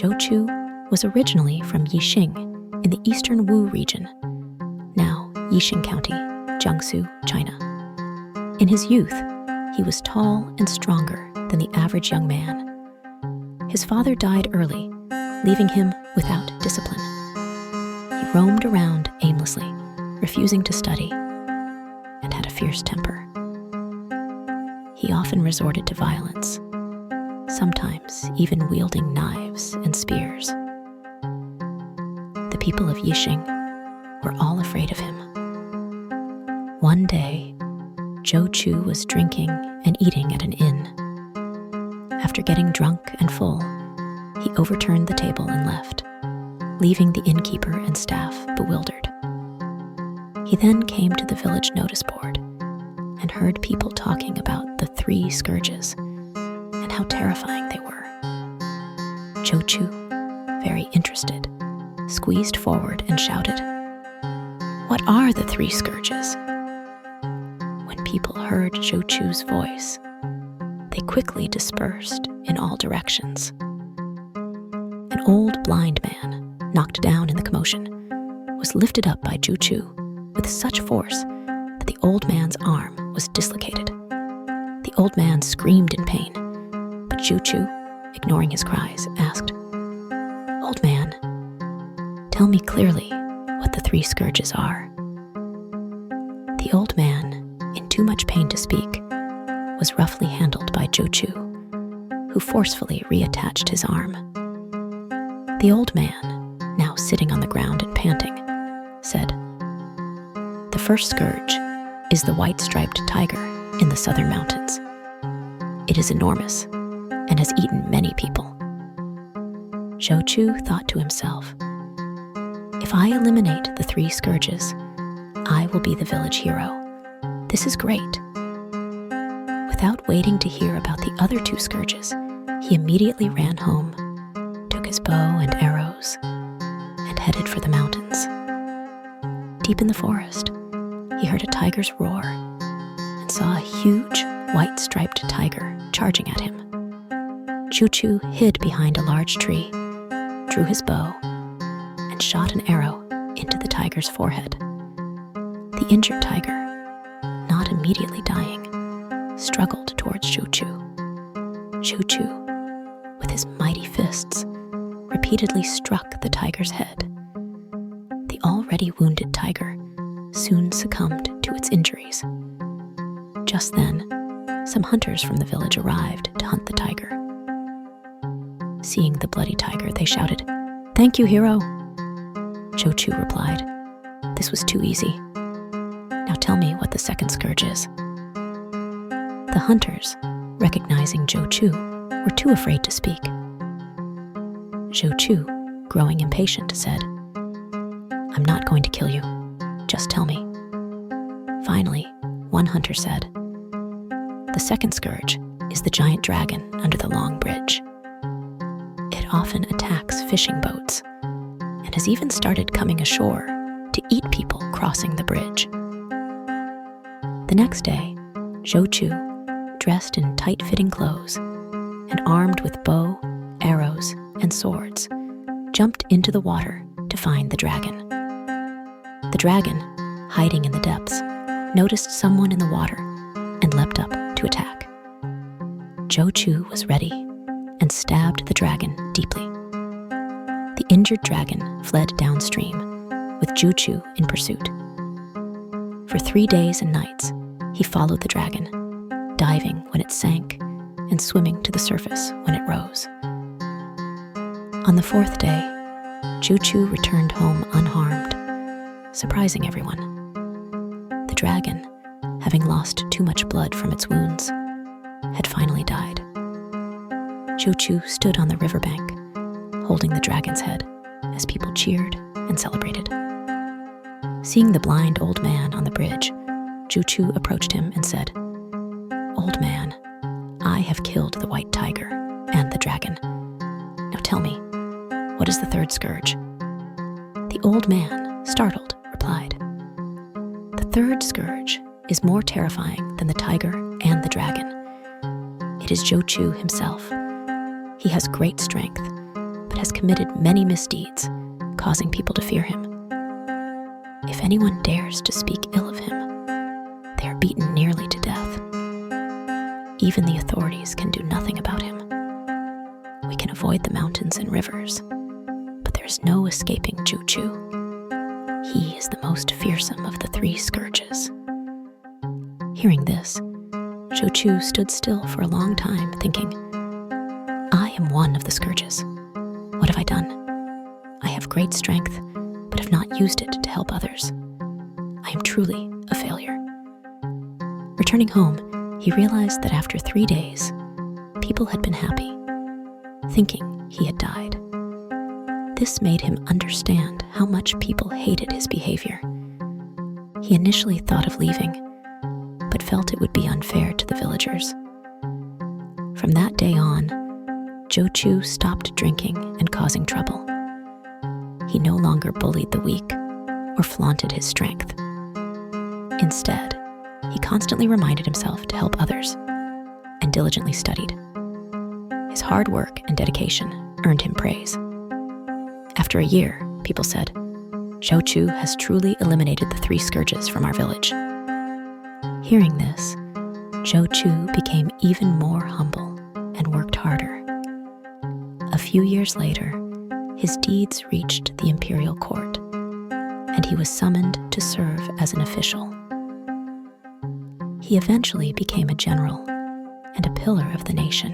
Zhou Chu was originally from Yixing in the eastern Wu region, now Yixing County, Jiangsu, China. In his youth, he was tall and stronger than the average young man. His father died early, leaving him without discipline. He roamed around aimlessly, refusing to study, and had a fierce temper. He often resorted to violence, sometimes even wielding knives and spears. The people of Yixing were all afraid of him. One day, Zhou Chu was drinking and eating at an inn. After getting drunk and full, he overturned the table and left, leaving the innkeeper and staff bewildered. He then came to the village notice board and heard people talking about the 3 scourges and how terrifying they were. Zhou Chu, very interested, squeezed forward and shouted, "What are the 3 scourges?" When people heard Zhou Chu's voice, they quickly dispersed in all directions. An old blind man, knocked down in the commotion, was lifted up by Zhou Chu with such force that the old man's arm was dislocated. The old man screamed in pain, but Zhou Chu, ignoring his cries, asked, "Old man, tell me clearly what the 3 scourges are." The old man, in too much pain to speak, was roughly handled by Zhou Chu, who forcefully reattached his arm. The old man, now sitting on the ground and panting, said, "The first scourge is the white-striped tiger in the southern mountains. It is enormous and has eaten many people." Zhou Chu thought to himself, "If I eliminate the 3 scourges, I will be the village hero. This is great." Without waiting to hear about the other 2 scourges, he immediately ran home, took his bow and arrows, and headed for the mountains. Deep in the forest, he heard a tiger's roar and saw a huge white-striped tiger charging at him. Zhou Chu hid behind a large tree, drew his bow, and shot an arrow into the tiger's forehead. The injured tiger, not immediately dying, struggled towards Zhou Chu. Zhou Chu, with his mighty fists, repeatedly struck the tiger's head. The already wounded tiger soon succumbed to its injuries. Just then, some hunters from the village arrived to hunt the tiger. Seeing the bloody tiger, they shouted, "Thank you, hero." Zhou Chu replied, "This was too easy. Now tell me what the second scourge is." The hunters, recognizing Zhou Chu, were too afraid to speak. Zhou Chu, growing impatient, said, "I'm not going to kill you. Just tell me." Finally, one hunter said, "The second scourge is the giant dragon under the long bridge. It often attacks fishing boats and has even started coming ashore to eat people crossing the bridge." The next day, Zhou Chu, dressed in tight-fitting clothes and armed with bow, arrows, and swords, jumped into the water to find the dragon. The dragon, hiding in the depths, noticed someone in the water and leapt up to attack. Zhou Chu was ready and stabbed the dragon deeply. The injured dragon fled downstream, with Zhou Chu in pursuit. For 3 days and nights, he followed the dragon, diving when it sank and swimming to the surface when it rose. On the 4th day, Zhou Chu returned home unharmed, surprising everyone. The dragon, having lost too much blood from its wounds, had finally died. Zhou Chu stood on the riverbank, holding the dragon's head as people cheered and celebrated. Seeing the blind old man on the bridge, Zhou Chu approached him and said, "Old man, I have killed the white tiger and the dragon. Now tell me, what is the third scourge?" The old man, startled, replied, "The third scourge is more terrifying than the tiger and the dragon. It is Zhou Chu himself. He has great strength, but has committed many misdeeds, causing people to fear him. If anyone dares to speak ill of him, they are beaten nearly to death. Even the authorities can do nothing about him. We can avoid the mountains and rivers, but there is no escaping Zhou Chu. He is the most fearsome of the 3 scourges. Hearing this, Zhou Chu stood still for a long time, thinking, I am one of the scourges. What have I done? I have great strength, but have not used it to help others. I am truly a failure. Returning home, he realized that after 3 days, people had been happy, thinking he had died. This made him understand how much people hated his behavior. He initially thought of leaving, but felt it would be unfair to the villagers. From that day on, Zhou Chu stopped drinking and causing trouble. He no longer bullied the weak or flaunted his strength. Instead, he constantly reminded himself to help others and diligently studied. His hard work and dedication earned him praise. After a year, people said, Zhou Chu has truly eliminated the 3 scourges from our village. Hearing this, Zhou Chu became even more humble and worked harder. A few years later, his deeds reached the imperial court, and he was summoned to serve as an official. He eventually became a general and a pillar of the nation.